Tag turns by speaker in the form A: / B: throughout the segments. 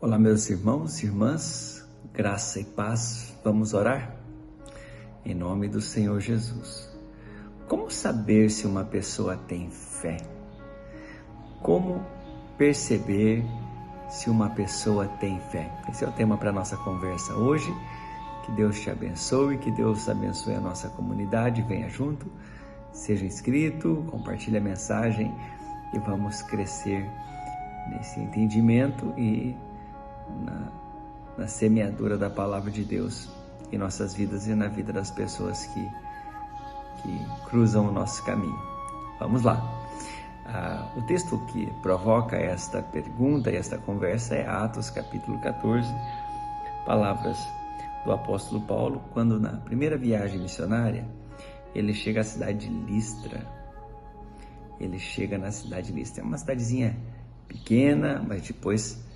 A: Olá, meus irmãos e irmãs, graça e paz, vamos orar? Em nome do Senhor Jesus. Como saber se uma pessoa tem fé? Como perceber se uma pessoa tem fé? Esse é o tema para a nossa conversa hoje. Que Deus te abençoe, que Deus abençoe a nossa comunidade, venha junto, seja inscrito, compartilhe a mensagem e vamos crescer nesse entendimento e na semeadura da palavra de Deus em nossas vidas e na vida das pessoas que cruzam o nosso caminho. Vamos lá. O texto que provoca esta pergunta e esta conversa é Atos capítulo 14, palavras do apóstolo Paulo, quando na primeira viagem missionária ele chega à cidade de Listra. Ele chega na cidade de Listra. É uma cidadezinha pequena, mas depois,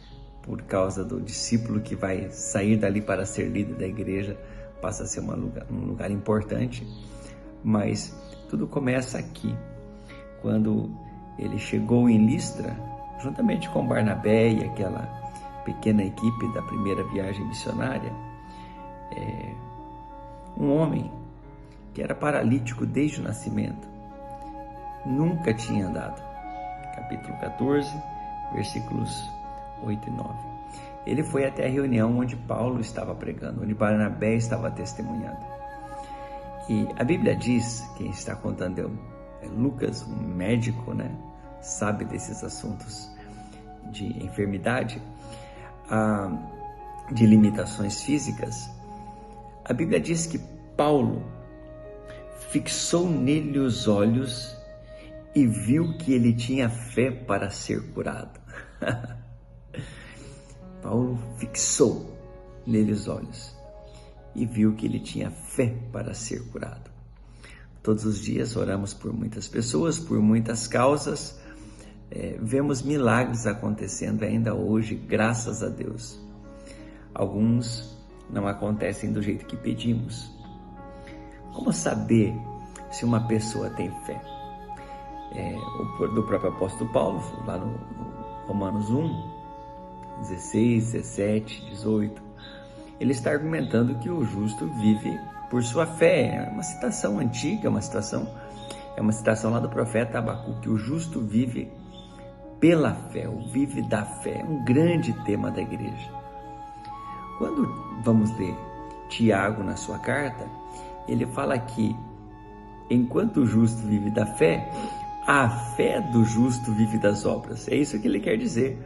A: por causa do discípulo que vai sair dali para ser líder da igreja, passa a ser um lugar importante. Mas tudo começa aqui, quando ele chegou em Listra, juntamente com Barnabé e aquela pequena equipe da primeira viagem missionária. Um homem que era paralítico desde o nascimento, nunca tinha andado. Capítulo 14, versículos 8 e 9. Ele foi até a reunião onde Paulo estava pregando, onde Barnabé estava testemunhando. E a Bíblia diz, quem está contando é Lucas, um médico, sabe desses assuntos de enfermidade, de limitações físicas. A Bíblia diz que Paulo fixou nele os olhos e viu que ele tinha fé para ser curado. Paulo fixou nele os olhos e viu que ele tinha fé para ser curado. Todos os dias oramos por muitas pessoas, por muitas causas, vemos milagres acontecendo ainda hoje, graças a Deus. Alguns não acontecem do jeito que pedimos. Como saber se uma pessoa tem fé? Do próprio apóstolo Paulo, lá no Romanos 1, 16, 17, 18, ele está argumentando que o justo vive por sua fé. É uma citação antiga, é uma citação lá do profeta Abacuque, que o justo vive pela fé, o vive da fé, é um grande tema da igreja. Quando vamos ler Tiago na sua carta, ele fala que enquanto o justo vive da fé, a fé do justo vive das obras. É isso que ele quer dizer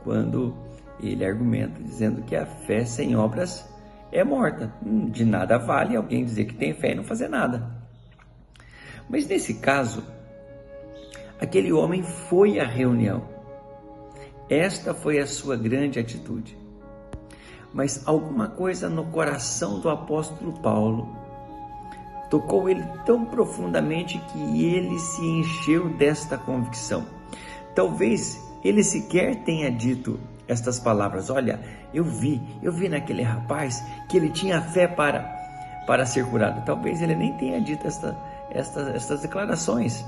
A: quando ele argumenta, dizendo que a fé sem obras é morta. De nada vale alguém dizer que tem fé e não fazer nada. Mas nesse caso, aquele homem foi à reunião. Esta foi a sua grande atitude. Mas alguma coisa no coração do apóstolo Paulo tocou ele tão profundamente que ele se encheu desta convicção. Talvez ele sequer tenha dito estas palavras: olha, eu vi naquele rapaz que ele tinha fé para ser curado. Talvez ele nem tenha dito estas declarações.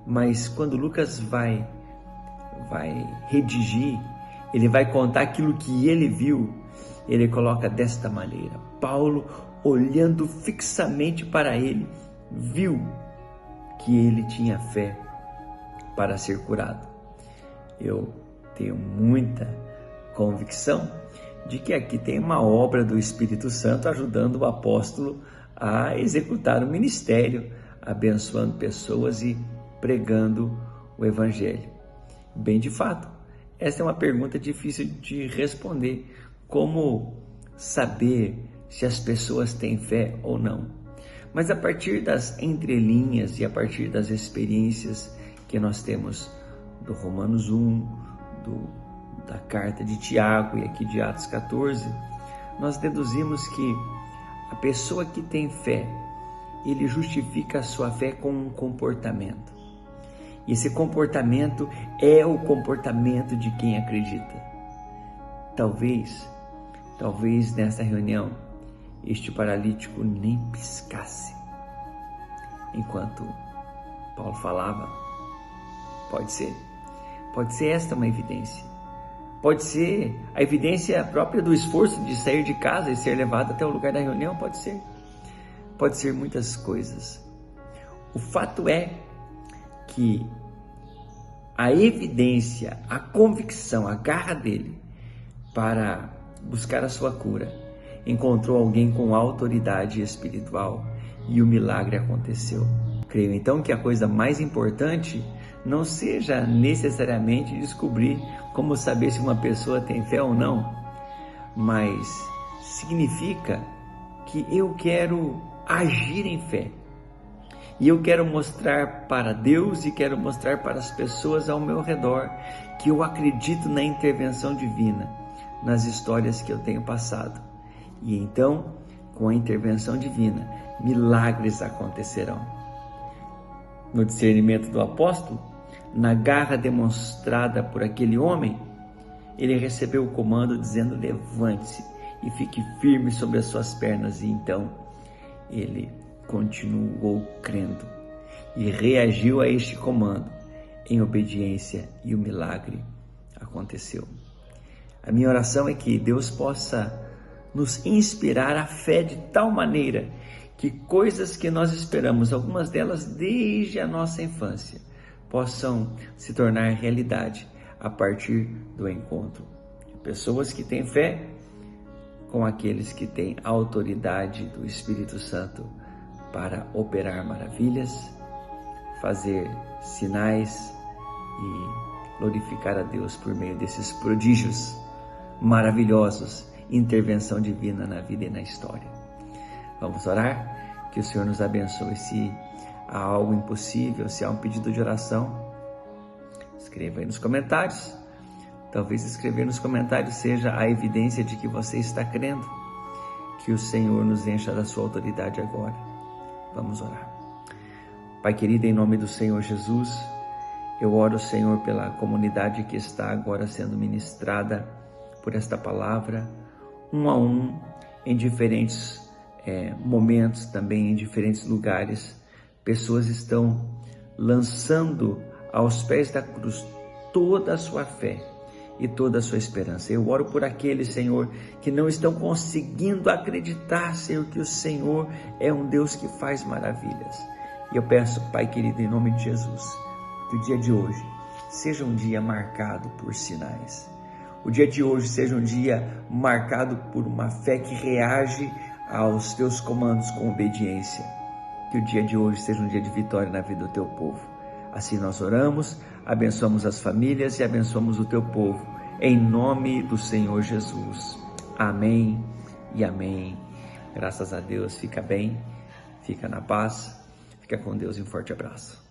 A: Mas quando Lucas vai redigir, ele vai contar aquilo que ele viu, ele coloca desta maneira: Paulo, olhando fixamente para ele, viu que ele tinha fé para ser curado. Eu tenho muita convicção de que aqui tem uma obra do Espírito Santo ajudando o apóstolo a executar o ministério, abençoando pessoas e pregando o Evangelho. Bem, de fato, essa é uma pergunta difícil de responder. Como saber se as pessoas têm fé ou não? Mas a partir das entrelinhas e a partir das experiências que nós temos do Romanos 1, da carta de Tiago e aqui de Atos 14, nós deduzimos que a pessoa que tem fé, ele justifica a sua fé com um comportamento. E esse comportamento é o comportamento de quem acredita. Talvez nessa reunião, este paralítico nem piscasse enquanto Paulo falava. Pode ser esta uma evidência. pode ser a evidência própria do esforço de sair de casa e ser levado até o lugar da reunião, pode ser muitas coisas. O fato é que a evidência, a convicção, a garra dele para buscar a sua cura, encontrou alguém com autoridade espiritual e o milagre aconteceu. Creio então que a coisa mais importante não seja necessariamente descobrir como saber se uma pessoa tem fé ou não, mas significa que eu quero agir em fé. E eu quero mostrar para Deus e quero mostrar para as pessoas ao meu redor que eu acredito na intervenção divina, nas histórias que eu tenho passado. E então, com a intervenção divina, milagres acontecerão. No discernimento do apóstolo, na garra demonstrada por aquele homem, ele recebeu o comando dizendo: levante-se e fique firme sobre as suas pernas. E então ele continuou crendo e reagiu a este comando em obediência, e o milagre aconteceu. A minha oração é que Deus possa nos inspirar a fé de tal maneira que coisas que nós esperamos, algumas delas desde a nossa infância, possam se tornar realidade a partir do encontro de pessoas que têm fé com aqueles que têm a autoridade do Espírito Santo para operar maravilhas, fazer sinais e glorificar a Deus por meio desses prodígios maravilhosos, intervenção divina na vida e na história. Vamos orar? Que o Senhor nos abençoe. Se há algo impossível, se há um pedido de oração, escreva aí nos comentários. Talvez escrever nos comentários seja a evidência de que você está crendo. Que o Senhor nos encha da sua autoridade agora. Vamos orar. Pai querido, em nome do Senhor Jesus, eu oro, Senhor, pela comunidade que está agora sendo ministrada por esta palavra, um a um, em diferentes momentos, também em diferentes lugares. Pessoas estão lançando aos pés da cruz toda a sua fé e toda a sua esperança. Eu oro por aqueles, Senhor, que não estão conseguindo acreditar, Senhor, que o Senhor é um Deus que faz maravilhas. E eu peço, Pai querido, em nome de Jesus, que o dia de hoje seja um dia marcado por sinais. O dia de hoje seja um dia marcado por uma fé que reage aos teus comandos com obediência. Que o dia de hoje seja um dia de vitória na vida do teu povo. Assim nós oramos, abençoamos as famílias e abençoamos o teu povo, em nome do Senhor Jesus. Amém e amém. Graças a Deus, fica bem, fica na paz, fica com Deus e um forte abraço.